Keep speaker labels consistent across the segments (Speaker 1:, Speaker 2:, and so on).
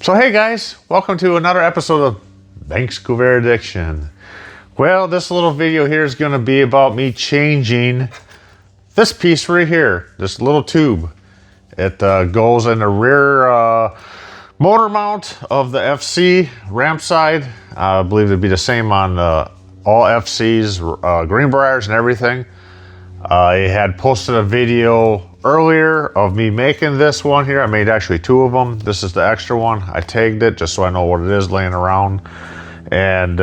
Speaker 1: So hey guys, welcome to another episode of Bink's Corvair Addiction. Well, this little video here is going to be about me changing this piece right here, this little tube. It goes in the rear motor mount of the FC Rampside. I believe it'd be the same on all FCs, Greenbriers and everything. I had posted a video earlier of me making this one here. I made actually two of them. This is the extra one. I tagged it just so I know what it is laying around. And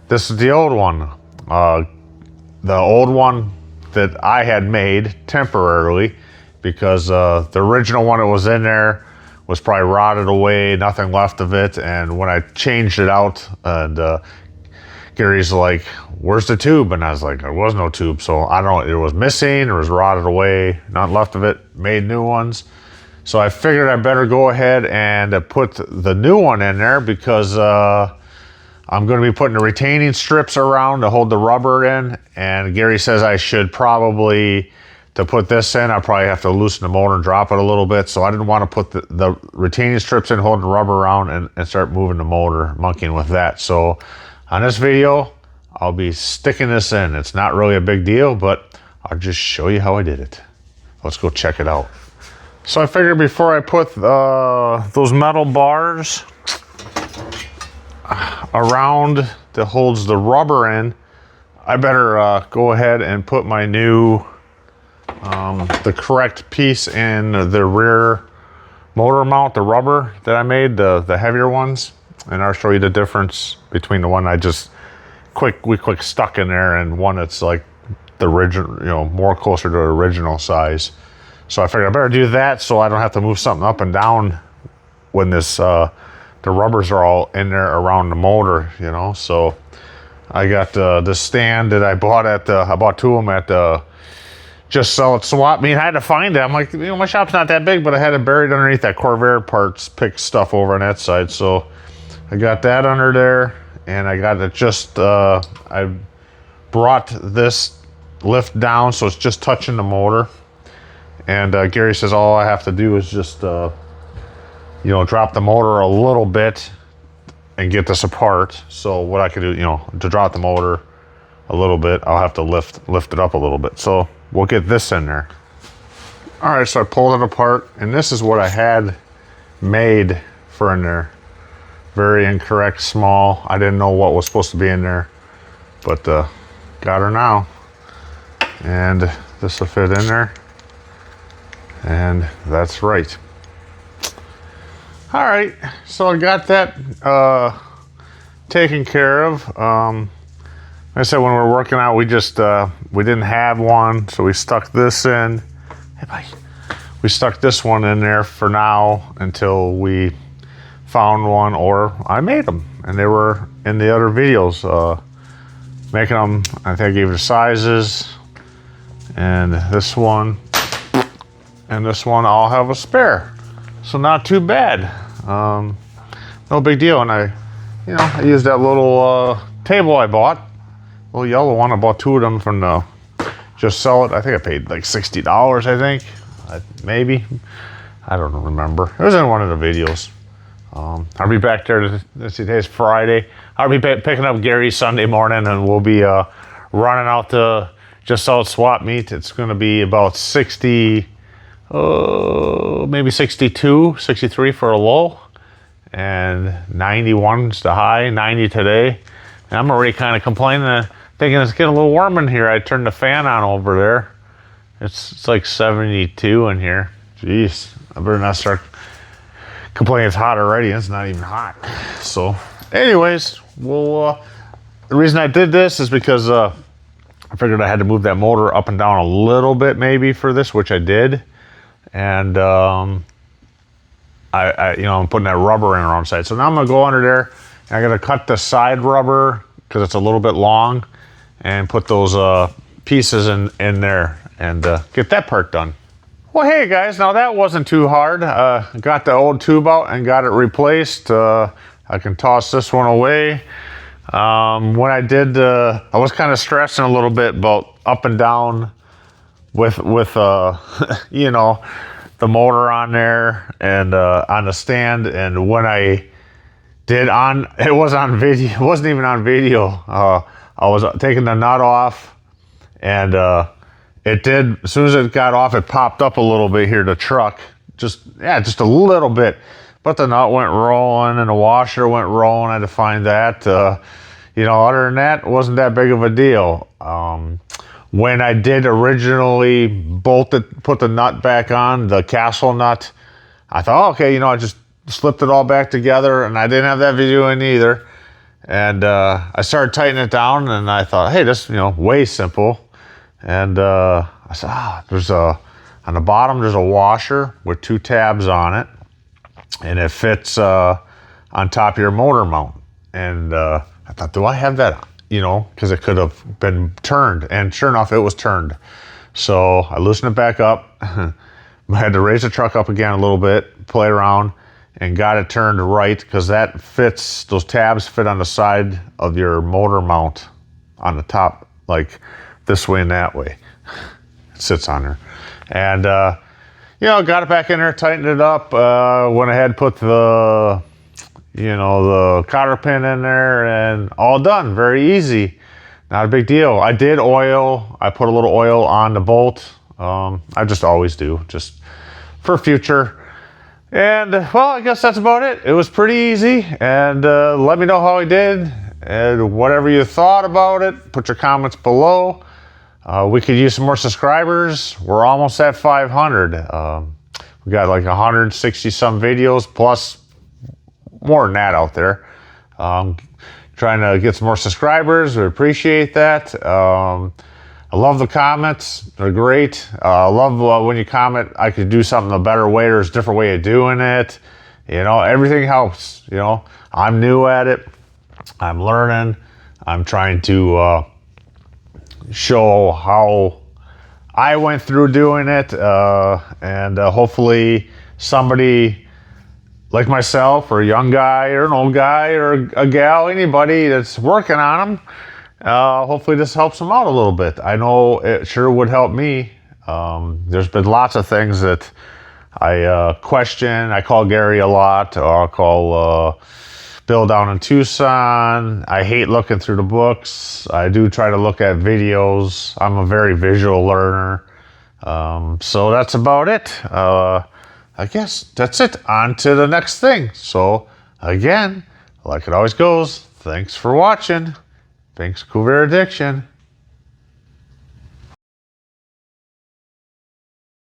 Speaker 1: this is the old one. The old one that I had made temporarily because the original one that was in there was probably rotted away, nothing left of it. And when I changed it out, and Gary's like, where's the tube? And I was like, there was no tube. So I don't know, it was missing, it was rotted away, not left of it, made new ones. So I figured I better go ahead and put the new one in there because I'm going to be putting the retaining strips around to hold the rubber in. And Gary says I should probably, to put this in, I probably have to loosen the motor and drop it a little bit. So I didn't want to put the retaining strips in, holding the rubber around and start moving the motor, monkeying with that. So on this video, I'll be sticking this in. It's not really a big deal, but I'll just show you how I did it. Let's go check it out. So I figured before I put those metal bars around that holds the rubber in, I better go ahead and put my new, the correct piece in the rear motor mount, the rubber that I made, the heavier ones. And I'll show you the difference between the one I just quick stuck in there and one that's like the original, you know, more closer to the original size. So I figured I better do that so I don't have to move something up and down when this the rubbers are all in there around the motor, you know. So I got the stand that I bought at I bought two of them at the Just Sell It swap meet. I had to find it. I'm like, you know, my shop's not that big, but I had it buried underneath that Corvair parts, pick stuff over on that side. So I got that under there, and I got it just, I brought this lift down so it's just touching the motor. And Gary says all I have to do is just, you know, drop the motor a little bit and get this apart. So what I could do, you know, to drop the motor a little bit, I'll have to lift it up a little bit. So we'll get this in there. All right, so I pulled it apart, and this is what I had made for in there. Very incorrect, small. I didn't know what was supposed to be in there, but got her now. And this will fit in there. And that's right. All right, so I got that taken care of. Like I said, when we were working out, we just, we didn't have one, so we stuck this in. Hey, buddy. We stuck this one in there for now until we found one, or I made them, and they were in the other videos. Making them, I think I gave the sizes, and this one I'll have a spare, so not too bad. No big deal. And I used that little table I bought, little yellow one. I bought two of them from the Just Sell It. I think I paid like $60. I think, maybe. I don't remember. It was in one of the videos. I'll be back there. Today's Friday. I'll be picking up Gary Sunday morning, and we'll be running out to Just Sell It swap meet. It's going to be about 60, maybe 62, 63 for a low, and 91's the high, 90 today. And I'm already kind of complaining, thinking it's getting a little warm in here. I turned the fan on over there. It's like 72 in here. Jeez, I better not start complaining it's hot already. It's not even hot. So anyways, well, the reason I did this is because I figured I had to move that motor up and down a little bit maybe for this, which I did. And I'm putting that rubber in the wrong side. So now I'm gonna go under there and I'm gonna cut the side rubber because it's a little bit long, and put those pieces in there and get that part done. Well, hey guys, now that wasn't too hard. Got the old tube out and got it replaced. I can toss this one away. When I did, I was kind of stressing a little bit about up and down with you know, the motor on there and on the stand. And when I did it was on video. It wasn't even on video. I was taking the nut off, and it did. As soon as it got off, it popped up a little bit here. The truck, just a little bit. But the nut went rolling, and the washer went rolling. I had to find that. Other than that, it wasn't that big of a deal. When I did originally put the nut back on, the castle nut, I thought, okay, I just slipped it all back together, and I didn't have that video in either. And I started tightening it down, and I thought, hey, this, way simple. And I said, on the bottom, there's a washer with 2 tabs on it, and it fits on top of your motor mount. And I thought, do I have that? Because it could have been turned, and sure enough, it was turned. So I loosened it back up. I had to raise the truck up again a little bit, play around, and got it turned right, because that fits, those tabs fit on the side of your motor mount on the top, like this way and that way. It sits on there. And, got it back in there, tightened it up, went ahead, put the cotter pin in there, and all done. Very easy. Not a big deal. I did oil. I put a little oil on the bolt. I just always do, just for future. And, well, I guess that's about it. It was pretty easy. And let me know how I did. And whatever you thought about it, put your comments below. We could use some more subscribers. We're almost at 500. We got like 160 some videos, plus more than that out there. Trying to get some more subscribers. We appreciate that. I love the comments. They're great. I love when you comment, I could do something a better way. There's a different way of doing it. Everything helps. I'm new at it. I'm learning. I'm trying to show how I went through doing it. And hopefully somebody like myself, or a young guy, or an old guy, or a gal, anybody that's working on them, hopefully this helps them out a little bit. I know it sure would help me. There's been lots of things that I question. I call Gary a lot, or I'll call Bill down in Tucson. I hate looking through the books. I do try to look at videos. I'm a very visual learner. So that's about it. I guess that's it. On to the next thing. So again, like it always goes, thanks for watching. Bink's Corvair Addiction.